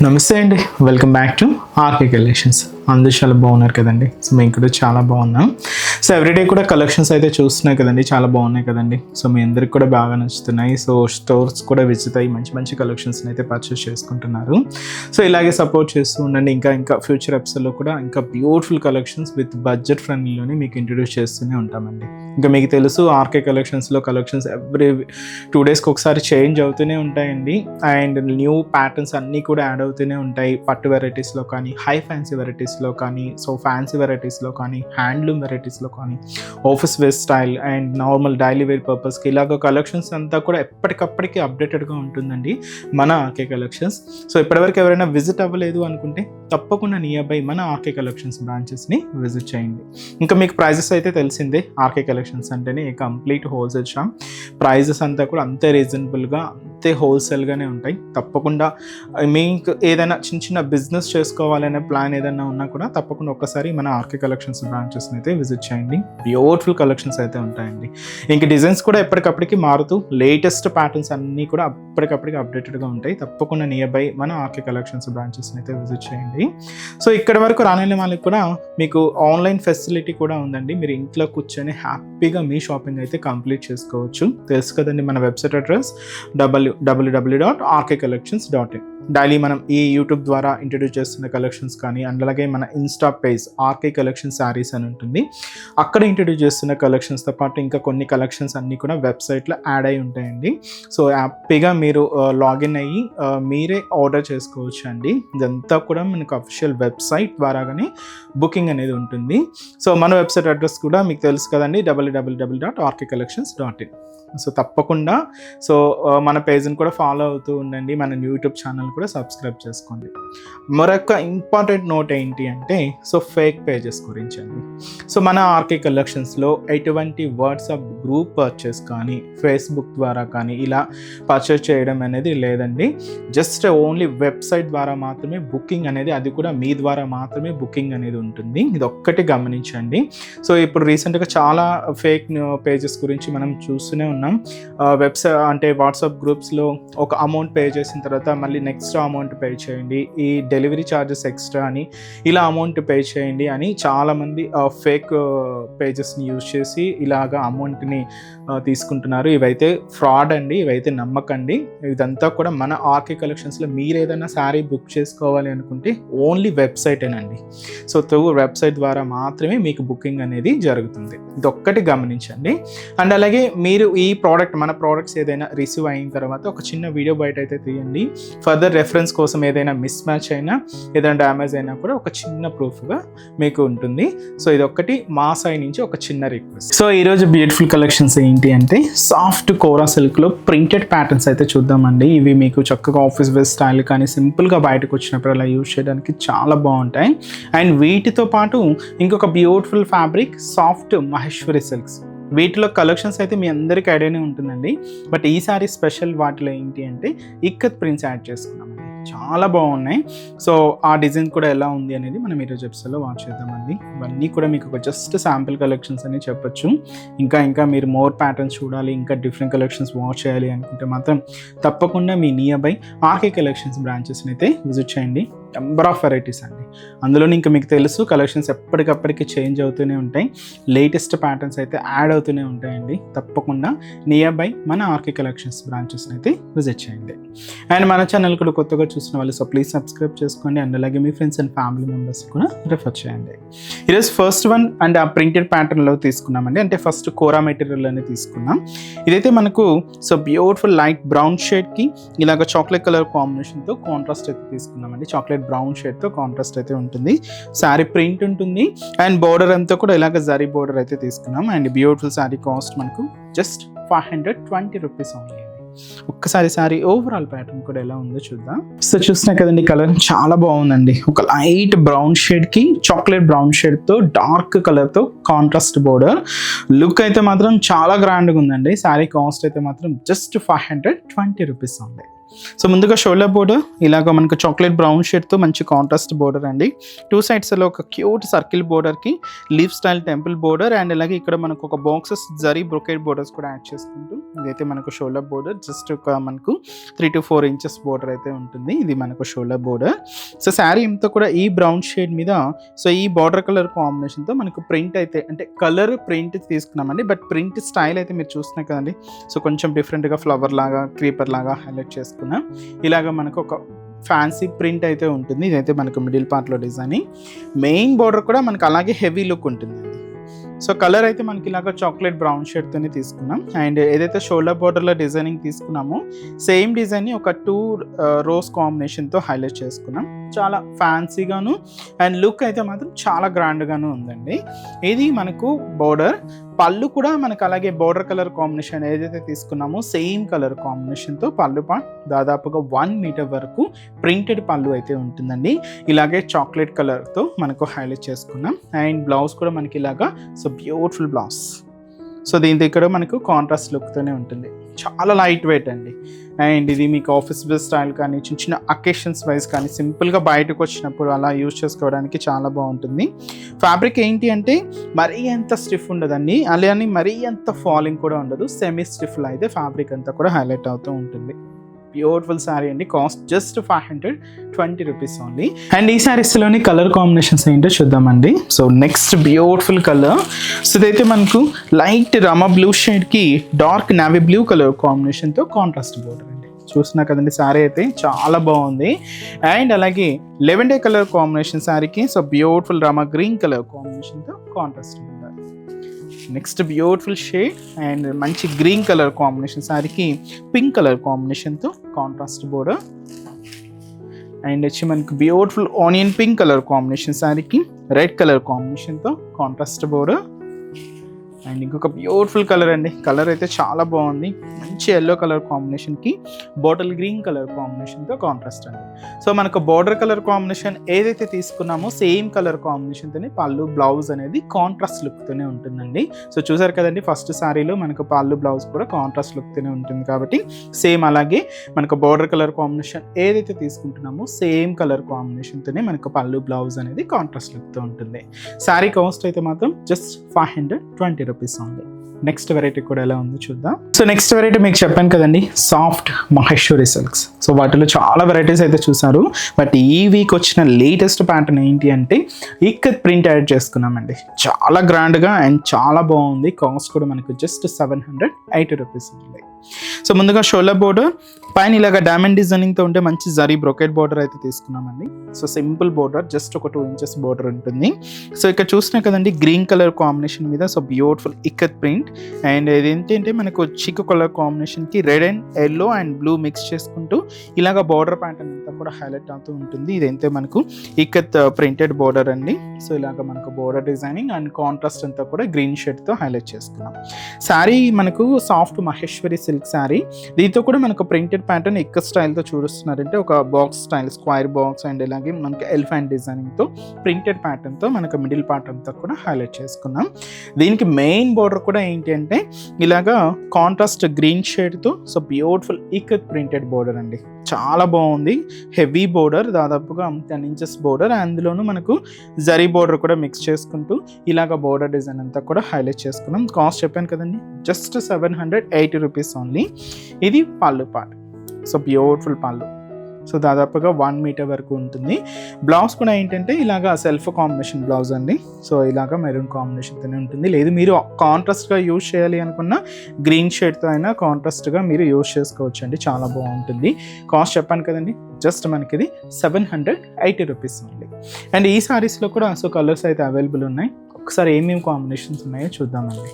నమస్తే అండి, welcome back to RK collections. అందరూ చాలా బాగున్నారు కదండి. సో మేము కూడా చాలా బాగున్నాం. సో ఎవ్రీడే కూడా కలెక్షన్స్ అయితే చూస్తున్నాయి కదండి, చాలా బాగున్నాయి కదండి. సో మీ అందరికి కూడా బాగా నచ్చుతున్నాయి. సో స్టోర్స్ కూడా విజిట్ అయ్యి మంచి మంచి కలెక్షన్స్ని అయితే పర్చేస్ చేసుకుంటున్నారు. సో ఇలాగే సపోర్ట్ చేస్తూ ఉండండి. ఇంకా ఫ్యూచర్ ఎపిసోడ్లో కూడా ఇంకా బ్యూటిఫుల్ కలెక్షన్స్ విత్ బడ్జెట్ ఫ్రెండ్లీలోనే మీకు ఇంట్రడ్యూస్ చేస్తూనే ఉంటామండి. ఇంకా మీకు తెలుసు ఆర్కే కలెక్షన్స్లో కలెక్షన్స్ ఎవ్రీ 2 daysకి ఒకసారి చేంజ్ అవుతూనే ఉంటాయండి. అండ్ న్యూ ప్యాటర్న్స్ అన్నీ కూడా యాడ్ అవుతూనే ఉంటాయి. పట్టు వెరైటీస్లో కానీ, హై ఫ్యాన్సీ వెరైటీస్లో కానీ, సో ఫ్యాన్సీ వెరైటీస్లో కానీ, హ్యాండ్లూమ్ వెరైటీస్లో కానీ, office wear style and normal daily wear పర్పస్కి ఇలాగ కలెక్షన్స్ అంతా కూడా ఎప్పటికప్పటికి అప్డేటెడ్గా ఉంటుందండి మన ఆర్కే కలెక్షన్స్. సో ఇప్పటివరకు ఎవరైనా విజిట్ అవ్వలేదు అనుకుంటే తప్పకుండా నియర్ బై మన ఆర్కే కలెక్షన్స్ బ్రాంచెస్ని విజిట్ చేయండి. ఇంకా మీకు ప్రైజెస్ అయితే తెలిసిందే. ఆర్కే కలెక్షన్స్ అంటేనే కంప్లీట్ హోల్సేల్ షాప్. ప్రైజెస్ అంతా కూడా అంతే రీజనబుల్గా, అంతే హోల్సేల్గానే ఉంటాయి. తప్పకుండా మీకు ఏదైనా చిన్న బిజినెస్ చేసుకోవాలనే ప్లాన్ ఏదైనా ఉన్నా కూడా తప్పకుండా ఒక్కసారి మన ఆర్కే కలెక్షన్స్ బ్రాంచెస్ని అయితే విజిట్ చేయండి. బ్యూటిఫుల్ కలెక్షన్స్ అయితే ఉంటాయండి. ఇంక డిజైన్స్ కూడా ఎప్పటికప్పటికి మారుతూ లేటెస్ట్ ప్యాటర్న్స్ అన్నీ కూడా ఎప్పటికప్పటికి అప్డేటెడ్గా ఉంటాయి. తప్పకుండా నియర్ బై మన ఆర్కే కలెక్షన్స్ బ్రాంచెస్ని అయితే విజిట్ చేయండి. సో ఇక్కడ వరకు రాని వాళ్ళకి కూడా మీకు ఆన్లైన్ ఫెసిలిటీ కూడా ఉందండి. మీరు ఇంట్లో కూర్చొని హ్యాపీగా మీ షాపింగ్ అయితే కంప్లీట్ చేసుకోవచ్చు. తెలుసు కదండి మన వెబ్సైట్ అడ్రస్ www.rkcollections.in. డైలీ మనం ఈ యూట్యూబ్ ద్వారా ఇంట్రడ్యూస్ చేస్తున్న కలెక్షన్స్ కానీ, అండ్ అలాగే మన insta page RK collection saris అని ఉంటుంది, అక్కడ ఇంట్రడ్యూస్ చేస్తున్న కలెక్షన్స్తో పాటు ఇంకా కొన్ని కలెక్షన్స్ అన్నీ కూడా వెబ్సైట్లో యాడ్ అయి ఉంటాయండి. సో హ్యాపీగా మీరు లాగిన్ అయ్యి మీరే ఆర్డర్ చేసుకోవచ్చు అండి. ఇదంతా కూడా మనకు అఫీషియల్ వెబ్సైట్ ద్వారాగానే బుకింగ్ అనేది ఉంటుంది. సో మన వెబ్సైట్ అడ్రస్ కూడా మీకు తెలుసు కదండి, www.rkcollections.in. సో తప్పకుండా మన పేజ్ని కూడా ఫాలో అవుతూ ఉండండి. మన యూట్యూబ్ ఛానల్ కూడా సబ్స్క్రైబ్ చేసుకోండి. మరొక ఇంపార్టెంట్ నోట్ ఏంటి అంటే ఫేక్ పేజెస్ గురించి అండి. సో మన ఆర్కే కలెక్షన్స్లో ఎటువంటి వాట్సాప్ గ్రూప్ పర్చేస్ కానీ, ఫేస్బుక్ ద్వారా కానీ ఇలా పర్చేస్ చేయడం అనేది లేదండి. జస్ట్ ఓన్లీ వెబ్సైట్ ద్వారా మాత్రమే బుకింగ్ అనేది, అది కూడా మీ ద్వారా మాత్రమే బుకింగ్ అనేది ఉంటుంది. ఇది ఒక్కటి గమనించండి. సో ఇప్పుడు రీసెంట్గా చాలా ఫేక్ పేజెస్ గురించి మనం చూస్తూనే ఉన్నాం. వెబ్సైట్ అంటే వాట్సాప్ గ్రూప్స్లో ఒక అమౌంట్ పే చేసిన తర్వాత మళ్ళీ నెక్స్ట్ అమౌంట్ పే చేయండి, ఈ డెలివరీ ఛార్జెస్ ఎక్స్ట్రా అని, ఇలా అమౌంట్ పే చేయండి అని చాలామంది ఫేక్ పేజెస్ని యూజ్ చేసి ఇలాగా అమౌంట్ని తీసుకుంటున్నారు. ఇవైతే ఫ్రాడ్ అండి, ఇవైతే నమ్మకండి. ఇదంతా కూడా మన ఆర్కే కలెక్షన్స్లో మీరు ఏదైనా శారీ బుక్ చేసుకోవాలి అనుకుంటే ఓన్లీ వెబ్సైటేనండి. సో త్రూ వెబ్సైట్ ద్వారా మాత్రమే మీకు బుకింగ్ అనేది జరుగుతుంది. ఇది ఒక్కటి గమనించండి. అండ్ అలాగే మీరు ఈ మన ప్రోడక్ట్స్ ఏదైనా రిసీవ్ అయిన తర్వాత ఒక చిన్న వీడియో బయట అయితే తీయండి. ఫర్దర్ రెఫరెన్స్ కోసం ఏదైనా మిస్ మ్యాచ్ అయినా, ఏదైనా డ్యామేజ్ అయినా కూడా ఒక చిన్న ప్రూఫ్గా మీకు ఉంటుంది. సో ఇది ఒక్కటి మా సైడ్ నుంచి ఒక చిన్న రిక్వెస్ట్. సో ఈరోజు బ్యూటిఫుల్ కలెక్షన్స్ ఏంటి అంటే సాఫ్ట్ కోరా సిల్క్లో ప్రింటెడ్ ప్యాటర్న్స్ అయితే చూద్దామండి. ఇవి మీకు చక్కగా ఆఫీస్ వేర్ స్టైల్ కానీ సింపుల్గా బయటకు వచ్చినప్పుడు అలా యూజ్ చేయడానికి చాలా బాగుంటాయి. అండ్ వీటితో పాటు ఇంకొక beautiful fabric soft Maheshwari silks. వీటిలో కలెక్షన్స్ అయితే మీ అందరికీ ఐడియానే ఉంటుందండి. బట్ ఈసారి స్పెషల్ వాటిలో ఏంటి అంటే ఇక్కత్ ప్రింట్స్ యాడ్ చేసుకున్నామండి. చాలా బాగున్నాయి. సో ఆ డిజైన్ కూడా ఎలా ఉంది అనేది మనం ఈరోజు ఎపిసోడ్లో వాచ్ చేద్దామండి. ఇవన్నీ కూడా మీకు ఒక జస్ట్ శాంపిల్ కలెక్షన్స్ అని చెప్పొచ్చు. ఇంకా మీరు మోర్ ప్యాటర్న్స్ చూడాలి, ఇంకా డిఫరెంట్ కలెక్షన్స్ వాచ్ చేయాలి అనుకుంటే మాత్రం తప్పకుండా మీ నియర్ బై ఆర్కే కలెక్షన్స్ బ్రాంచెస్ని అయితే విజిట్ చేయండి. నెంబర్ ఆఫ్ వెరైటీస్ అండి. అందులో ఇంకా మీకు తెలుసు కలెక్షన్స్ ఎప్పటికప్పటికి చేంజ్ అవుతూనే ఉంటాయి. లేటెస్ట్ ప్యాటర్న్స్ అయితే యాడ్ అవుతూనే ఉంటాయండి. తప్పకుండా నియర్ బై మన ఆర్కే కలెక్షన్స్ బ్రాంచెస్ని అయితే విజిట్ చేయండి. అండ్ మన ఛానల్ కూడా కొత్తగా చూసిన వాళ్ళు ప్లీజ్ సబ్స్క్రైబ్ చేసుకోండి. అండ్ అలాగే మీ ఫ్రెండ్స్ అండ్ ఫ్యామిలీ మెంబర్స్ కూడా రెఫర్ చేయండి. ఈరోజు ఫస్ట్ వన్ అండ్ ఆ ప్రింటెడ్ ప్యాటర్న్లో తీసుకున్నామండి. అంటే ఫస్ట్ కోరా మెటీరియల్ అనేది తీసుకున్నాం. ఇదైతే మనకు బ్యూటిఫుల్ లైట్ బ్రౌన్ షేడ్కి ఇలాగ చాక్లెట్ కలర్ కాంబినేషన్తో కాంట్రాస్ట్ అయితే తీసుకున్నామండి. చాక్లెట్ బ్రౌన్ షేడ్తో కాంట్రాస్ట్ అయితే ఉంటుంది. శారీ ప్రింట్ ఉంటుంది. అండ్ బోర్డర్ అంతా కూడా ఇలాగ జరీ బోర్డర్ అయితే తీసుకున్నాం. అండ్ బ్యూటిఫుల్ శారీ కాస్ట్ మనకు జస్ట్ 520 రూపీస్ ఓన్లీ. ఒక్కసారి సారీ ఓవరాల్ ప్యాటర్న్ కూడా ఎలా ఉందో చూద్దాం. సో చూస్తున్నా కదండి, కలర్ చాలా బాగుందండి. ఒక లైట్ బ్రౌన్ షేడ్ కి చాక్లెట్ బ్రౌన్ షేడ్ తో డార్క్ కలర్ తో కాంట్రాస్ట్ బోర్డర్. లుక్ అయితే మాత్రం చాలా గ్రాండ్గా ఉందండి. సారీ కాస్ట్ అయితే మాత్రం జస్ట్ 520 రూపీస్ ఉంది. సో ముందుగా షోల్డర్ బోర్డర్ ఇలాగ మనకు చాక్లెట్ బ్రౌన్ షేడ్తో మంచి కాంట్రాస్ట్ బోర్డర్ అండి. 2 sides-లో ఒక క్యూట్ సర్కిల్ బోర్డర్కి leaf style temple border and అలాగే ఇక్కడ మనకు ఒక బాక్సెస్ జరీ బ్రొకేడ్ బోర్డర్స్ కూడా యాడ్ చేసుకుంటూ ఇదైతే మనకు షోల్డర్ బోర్డర్ జస్ట్ ఒక మనకు 3 to 4 inches బోర్డర్ అయితే ఉంటుంది. ఇది మనకు షోల్డర్ బోర్డర్. సో శారీ అంతా కూడా ఈ బ్రౌన్ షేడ్ మీద సో ఈ బార్డర్ కలర్ కాంబినేషన్తో మనకు ప్రింట్ అయితే అంటే కలర్ ప్రింట్ తీసుకున్నామండి. బట్ ప్రింట్ స్టైల్ అయితే మీరు చూస్తున్నారు కదండి. సో కొంచెం డిఫరెంట్గా ఫ్లవర్ లాగా క్రీపర్ లాగా హైలైట్ చేసుకున్నాం. ఇలాగ మనకు ఒక ఫ్యాన్సీ ప్రింట్ అయితే ఉంటుంది. ఇదైతే మనకు మిడిల్ పార్ట్లో డిజైనింగ్. మెయిన్ బార్డర్ కూడా మనకు అలాగే హెవీ లుక్ ఉంటుందండి. సో కలర్ అయితే మనకి ఇలాగ చాక్లెట్ బ్రౌన్ షేడ్తోనే తీసుకున్నాం. అండ్ ఏదైతే షోల్డర్ బార్డర్లో డిజైనింగ్ తీసుకున్నామో సేమ్ డిజైన్ని ఒక 2 rows కాంబినేషన్తో హైలైట్ చేసుకున్నాం. చాలా ఫ్యాన్సీగాను అండ్ లుక్ అయితే మాత్రం చాలా గ్రాండ్గాను ఉందండి. ఇది మనకు బోర్డర్. పళ్ళు కూడా మనకు అలాగే బోర్డర్ కలర్ కాంబినేషన్ ఏదైతే తీసుకున్నామో సేమ్ కలర్ కాంబినేషన్తో పళ్ళు పార్ట్ దాదాపుగా 1 meter వరకు ప్రింటెడ్ పళ్ళు అయితే ఉంటుందండి. ఇలాగే చాక్లెట్ కలర్తో మనకు హైలైట్ చేసుకున్నాం. అండ్ బ్లౌజ్ కూడా మనకి ఇలాగా సో బ్యూటిఫుల్ బ్లౌజ్. సో దీంతో ఇక్కడ మనకు కాంట్రాస్ట్ లుక్తోనే ఉంటుంది. చాలా లైట్ వెయిట్ అండి. అండ్ ఇది మీకు ఆఫీస్ వేర్ స్టైల్ కానీ చిన్న చిన్న అకేషన్స్ వైజ్ కానీ సింపుల్గా బయటకు వచ్చినప్పుడు అలా యూజ్ చేసుకోవడానికి చాలా బాగుంటుంది. ఫ్యాబ్రిక్ ఏంటి అంటే మరీ అంత స్టిఫ్ ఉండదండి, అలానే మరీ అంత ఫాలింగ్ కూడా ఉండదు. సెమీ స్టిఫ్లో అయితే ఫ్యాబ్రిక్ అంతా కూడా హైలైట్ అవుతూ ఉంటుంది. బ్యూటిఫుల్ శారీ అండి. Cost just 520 rupees only. And ఈ శారీస్లోని కలర్ కాంబినేషన్స్ ఏంటో చూద్దామండి. So next beautiful colour. So ఇదైతే మనకు లైట్ రమ బ్లూ షేడ్కి డార్క్ నావీ బ్లూ కలర్ కాంబినేషన్తో కాంట్రాస్ట్ బోర్డర్ అండి. చూస్తున్నా కదండి శారీ అయితే చాలా బాగుంది. అండ్ అలాగే లెవెండర్ కలర్ కాంబినేషన్ శారీకి so beautiful rama green colour కాంబినేషన్తో contrast border. Next beautiful shade and మంచి గ్రీన్ కలర్ కాంబినేషన్ శారీకి పింక్ కలర్ కాంబినేషన్తో కాంట్రాస్ట్ బోర్డర్. అండ్ వచ్చి మనకు beautiful onion pink colour combination శారీకి రెడ్ కలర్ కాంబినేషన్తో కాంట్రాస్ట్ బోర్డర్. అండ్ ఇంకొక బ్యూటిఫుల్ కలర్ అండి. కలర్ అయితే చాలా బాగుంది. మంచి ఎల్లో కలర్ కాంబినేషన్కి బాటిల్ గ్రీన్ కలర్ కాంబినేషన్తో కాంట్రాస్ట్ అండి. సో మనకు బార్డర్ కలర్ కాంబినేషన్ ఏదైతే తీసుకున్నామో సేమ్ కలర్ కాంబినేషన్తోనే పళ్ళు బ్లౌజ్ అనేది కాంట్రాస్ట్ లుక్తోనే ఉంటుందండి. సో చూసారు కదండి ఫస్ట్ శారీలో మనకు పళ్ళు బ్లౌజ్ కూడా కాంట్రాస్ట్ లుక్తోనే ఉంటుంది కాబట్టి సేమ్ అలాగే మనకు బార్డర్ కలర్ కాంబినేషన్ ఏదైతే తీసుకుంటున్నామో సేమ్ కలర్ కాంబినేషన్తోనే మనకు పళ్ళు బ్లౌజ్ అనేది కాంట్రాస్ట్ లుక్తో ఉంటుంది. శారీ కాస్ట్ అయితే మాత్రం just 520 rupees only. Next variety కూడా ఎలా ఉందో చూద్దాం. సో నెక్స్ట్ వెరైటీ మీకు చెప్పాను కదండి సాఫ్ట్ మహేశ్వరి సిల్క్స్. సో వాటిలో చాలా వెరైటీస్ అయితే చూసారు. బట్ ఈ వీక్ వచ్చిన లేటెస్ట్ ప్యాటర్న్ ఏంటి అంటే ఇక్కత్ ప్రింట్ యాడ్ చేసుకున్నామండి. చాలా గ్రాండ్గా అండ్ చాలా బాగుంది. కాస్ట్ కూడా మనకు జస్ట్ 780 rupees ఉంది. సో ముందుగా షోల్డర్ బోర్డర్ పైన ఇలాగ డైమండ్ డిజైనింగ్తో ఉంటే మంచి జరీ బ్రొకెట్ బోర్డర్ అయితే తీసుకున్నామండి. సో సింపుల్ బోర్డర్ జస్ట్ ఒక 2 inches బోర్డర్ ఉంటుంది. సో ఇక్కడ చూసినా కదండి గ్రీన్ కలర్ కాంబినేషన్ మీద so beautiful ikat print. And ఇది ఏంటంటే మనకు చిక్కు కలర్ కాంబినేషన్కి red and yellow and blue mix చేసుకుంటూ ఇలాగ బార్డర్ ప్యాటర్న్ అంతా కూడా హైలైట్ అవుతూ ఉంటుంది. ఇదైతే మనకు ఇక్కత్ ప్రింటెడ్ బోర్డర్ అండి. సో ఇలాగ మనకు బోర్డర్ డిజైనింగ్ అండ్ కాంట్రాస్ట్ అంతా కూడా గ్రీన్ షేడ్తో హైలైట్ చేసుకున్నాం. శారీ మనకు సాఫ్ట్ మహేశ్వరి సిల్క్ శారీ. దీంతో కూడా మనకు ప్రింటెడ్ ప్యాటర్న్ ఇక్కత్ స్టైల్తో చూపిస్తున్నారంటే ఒక box style square box and ఇలాగే మనకి ఎలిఫెంట్ డిజైనింగ్తో ప్రింటెడ్ ప్యాటర్న్తో మనకు మిడిల్ పార్ట్ అంతా కూడా హైలైట్ చేసుకున్నాం. దీనికి మెయిన్ బోర్డర్ కూడా ఏంటి అంటే ఇలాగా కాంట్రాస్ట్ గ్రీన్ షేడ్తో so beautiful ikat printed border అండి. చాలా బాగుంది. హెవీ బోర్డర్ దాదాపుగా 10 inches బోర్డర్. అందులోనూ మనకు జరీ బోర్డర్ కూడా మిక్స్ చేసుకుంటూ ఇలాగ బోర్డర్ డిజైన్ అంతా కూడా హైలైట్ చేసుకున్నాం. కాస్ట్ చెప్పాను కదండి జస్ట్ 780 rupees ఓన్లీ. ఇది పళ్ళు పార్ట్. సో బ్యూటిఫుల్ పళ్ళు. సో దాదాపుగా 1 meter వరకు ఉంటుంది. బ్లౌజ్ కూడా ఏంటంటే ఇలాగా సెల్ఫ్ కాంబినేషన్ బ్లౌజ్ అండి. సో ఇలాగా మెరూన్ కాంబినేషన్తోనే ఉంటుంది. లేదు మీరు కాంట్రాస్ట్గా యూజ్ చేయాలి అనుకున్న గ్రీన్ షేడ్తో అయినా కాంట్రాస్ట్గా మీరు యూజ్ చేసుకోవచ్చు అండి. చాలా బాగుంటుంది. కాస్ట్ చెప్పాను కదండి జస్ట్ మనకి ఇది 780 rupees ఓన్లీ. అండ్ ఈ సారీస్లో కూడా సో కలర్స్ అయితే అవైలబుల్ ఉన్నాయి. ఒకసారి ఏమేమి కాంబినేషన్స్ ఉన్నాయో చూద్దామండి.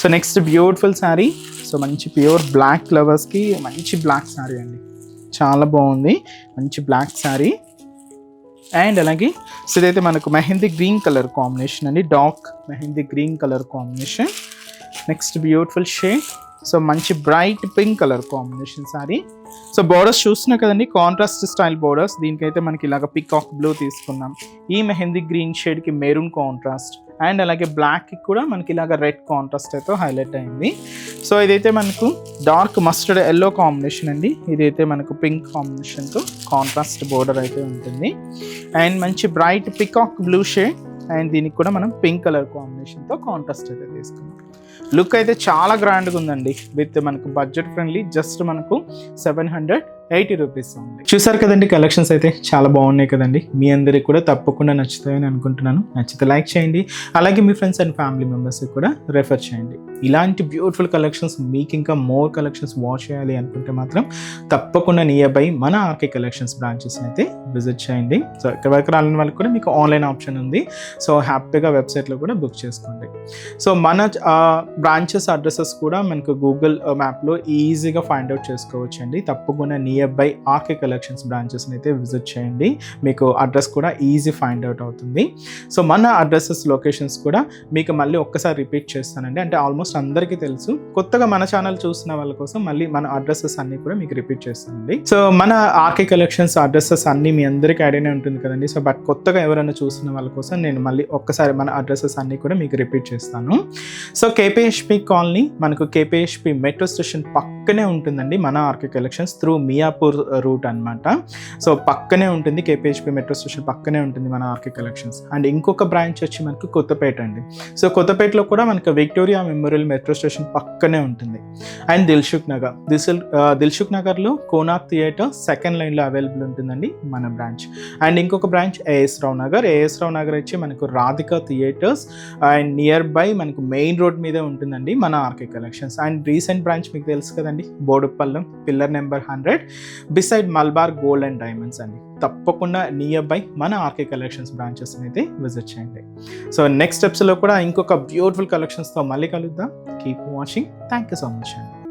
So next beautiful sari. So మంచి ప్యూర్ బ్లాక్ ఫ్లవర్స్కి మంచి బ్లాక్ శారీ అండి. చాలా బాగుంది. మంచి బ్లాక్ శారీ. అండ్ అలాగే సో ఇదైతే మనకు మెహందీ గ్రీన్ కలర్ కాంబినేషన్ అండి. Dark mehndi green colour combination. Next beautiful shade so మంచి bright pink colour combination sari. So borders చూస్తున్నా కదండి, కాంట్రాస్ట్ స్టైల్ బోర్డర్స్. దీనికైతే మనకి ఇలాగ పికాక్ బ్లూ తీసుకున్నాం, ఈ మెహందీ గ్రీన్ షేడ్కి మెరూన్ కాంట్రాస్ట్, అండ్ అలాగే బ్లాక్కి కూడా మనకి ఇలాగ రెడ్ కాంట్రాస్ట్ అయితే హైలైట్ అయింది. సో ఇదైతే మనకు డార్క్ మస్టర్డ్ ఎల్లో కాంబినేషన్ అండి, ఇదైతే మనకు పింక్ కాంబినేషన్తో కాంట్రాస్ట్ బోర్డర్ అయితే ఉంటుంది. అండ్ మంచి bright peacock blue shade, and దీనికి కూడా మనం పింక్ కలర్ కాంబినేషన్తో కాంట్రాస్ట్ అయితే తీసుకున్నాం. లుక్ అయితే చాలా గ్రాండ్గా ఉందండి, విత్ మనకు బడ్జెట్ ఫ్రెండ్లీ, జస్ట్ మనకు 780 రూపీస్ ఉంది. చూసారు కదండి, కలెక్షన్స్ అయితే చాలా బాగున్నాయి కదండి. మీ అందరికి కూడా తప్పకుండా నచ్చుతాయని అనుకుంటున్నాను. నచ్చితే లైక్ చేయండి, అలాగే మీ ఫ్రెండ్స్ అండ్ ఫ్యామిలీ మెంబర్స్కి కూడా రెఫర్ చేయండి. ఇలాంటి బ్యూటిఫుల్ కలెక్షన్స్ మీకు ఇంకా మోర్ కలెక్షన్స్ వాచ్ చేయాలి అనుకుంటే మాత్రం తప్పకుండా నియర్ బై మన ఆర్కే కలెక్షన్స్ బ్రాంచెస్ని అయితే విజిట్ చేయండి. సో ఇక్కడ వరకు రాలని వాళ్ళకి కూడా మీకు ఆన్లైన్ ఆప్షన్ ఉంది, సో హ్యాపీగా వెబ్సైట్లో కూడా బుక్ చేసుకోండి. సో మన బ్రాంచెస్ అడ్రసెస్ కూడా మనకు గూగుల్ మ్యాప్లో ఈజీగా ఫైండ్ అవుట్ చేసుకోవచ్చు అండి. తప్పకుండా నియర్ బై ఆర్కే కలెక్షన్స్ బ్రాంచెస్ని అయితే విజిట్ చేయండి, మీకు అడ్రస్ కూడా ఈజీ ఫైండ్ అవుట్ అవుతుంది. సో మన అడ్రసెస్ లొకేషన్స్ కూడా మీకు మళ్ళీ ఒక్కసారి రిపీట్ చేస్తానండి, అంటే ఆల్మోస్ట్ అందరికీ తెలుసు. కొత్తగా మన ఛానల్ చూసిన వాళ్ళ కోసం మళ్ళీ మన అడ్రసెస్ అన్ని కూడా మీకు రిపీట్ చేస్తానండి. సో మన ఆర్కే కలెక్షన్స్ అడ్రసెస్ అన్ని మీ అందరికీ ఐడియానే ఉంటుంది కదండి. సో బట్ కొత్తగా ఎవరైనా చూసిన వాళ్ళ కోసం నేను మళ్ళీ ఒక్కసారి మన అడ్రసెస్ అన్ని కూడా మీకు రిపీట్ చేస్తాను. సో కేపీహెచ్పి కాలనీ మనకు కేపీహెచ్పి మెట్రో స్టేషన్ పక్కనే ఉంటుందండి మన RK collections, through Miyapur route అనమాట. సో పక్కనే ఉంటుంది, కేపీహెచ్పి మెట్రో స్టేషన్ పక్కనే ఉంటుంది మన ఆర్కే కలెక్షన్స్. అండ్ ఇంకొక బ్రాంచ్ వచ్చి మనకు కొత్తపేట అండి. సో కొత్తపేటలో కూడా మనకు విక్టోరియా మెమోరియల్ మెట్రో స్టేషన్ పక్కనే ఉంటుంది. అండ్ దిల్సుఖ్ నగర్లో కోనార్క్ థియేటర్ సెకండ్ లైన్లో అవైలబుల్ ఉంటుందండి మన బ్రాంచ్. అండ్ ఇంకొక బ్రాంచ్ ఏఎస్ రావు నగర్ వచ్చి మనకు Radhika theatres and near by మనకు మెయిన్ రోడ్ మీదే ఉంటుందండి మన RK collections. And recent branch మీకు తెలుసు కదండి, Boduppal pillar number 100 beside Malabar gold and diamonds అండి. తప్పకుండా నియర్ బై మన ఆర్కే కలెక్షన్స్ బ్రాంచెస్ని అయితే విజిట్ చేయండి. సో నెక్స్ట్ స్టెప్స్లో కూడా ఇంకొక బ్యూటిఫుల్ కలెక్షన్స్తో మళ్ళీ కలుద్దాం. Keep watching. Thank you so much అండి.